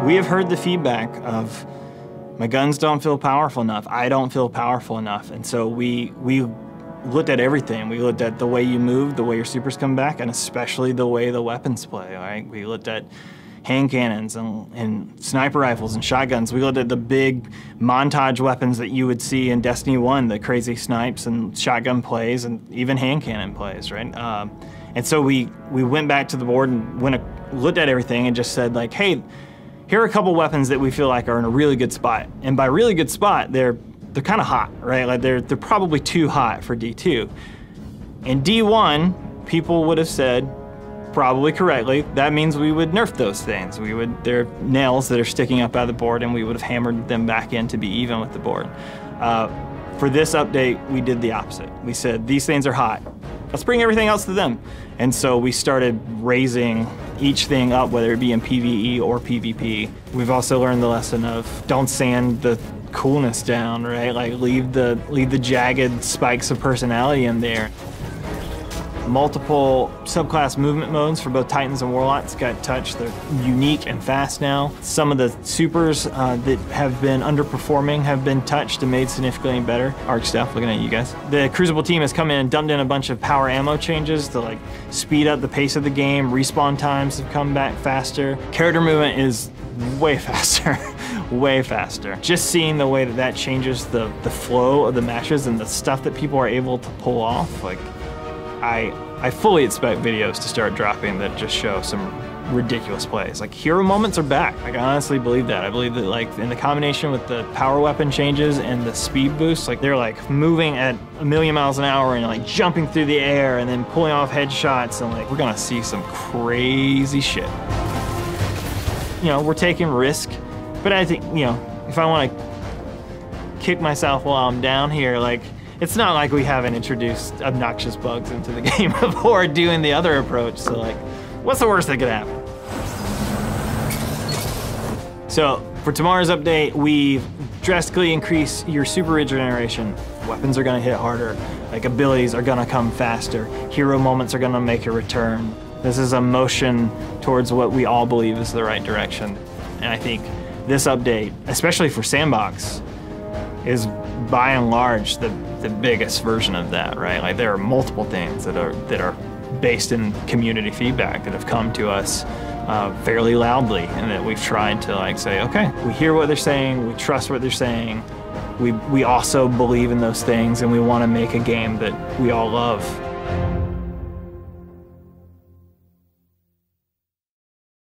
We have heard the feedback of, my guns don't feel powerful enough, I don't feel powerful enough, and so we looked at everything. We looked at the way you move, the way your supers come back, and especially the way the weapons play, right? We looked at hand cannons and sniper rifles and shotguns. We looked at the big montage weapons that you would see in Destiny 1, the crazy snipes and shotgun plays and even hand cannon plays, right? And so we went back to the board and looked at everything and just said, like, hey, here are a couple weapons that we feel like are in a really good spot. And by really good spot, they're kind of hot, right? Like they're probably too hot for D2. In D1, people would have said, probably correctly, that means we would nerf those things. They're nails that are sticking up out of the board, and we would have hammered them back in to be even with the board. For this update, we did the opposite. We said, these things are hot. Let's bring everything else to them. And so we started raising each thing up, whether it be in PvE or PvP. We've also learned the lesson of don't sand the coolness down, right? Like leave the jagged spikes of personality in there. Multiple subclass movement modes for both Titans and Warlocks got touched. They're unique and fast now. Some of the supers that have been underperforming have been touched and made significantly better. Arc Staff, looking at you guys. The Crucible team has come in and dumped in a bunch of power ammo changes to like speed up the pace of the game. Respawn times have come back faster. Character movement is way faster, way faster. Just seeing the way that changes the flow of the matches and the stuff that people are able to pull off, like, I fully expect videos to start dropping that just show some ridiculous plays. Like, hero moments are back. Like, I honestly believe that. I believe that, like, in the combination with the power weapon changes and the speed boost, like, they're like moving at 1,000,000 miles an hour and like jumping through the air and then pulling off headshots, and like, we're gonna see some crazy shit. You know, we're taking risk, but I think, you know, if I want to kick myself while I'm down here, like, it's not like we haven't introduced obnoxious bugs into the game before doing the other approach, so like, what's the worst that could happen? So, for tomorrow's update, we've drastically increased your super regeneration. Weapons are gonna hit harder, like abilities are gonna come faster, hero moments are gonna make a return. This is a motion towards what we all believe is the right direction. And I think this update, especially for Sandbox, is by and large the biggest version of that, right? Like, there are multiple things that are based in community feedback that have come to us fairly loudly, and that we've tried to like say, okay, we hear what they're saying, we trust what they're saying, we also believe in those things, and we want to make a game that we all love.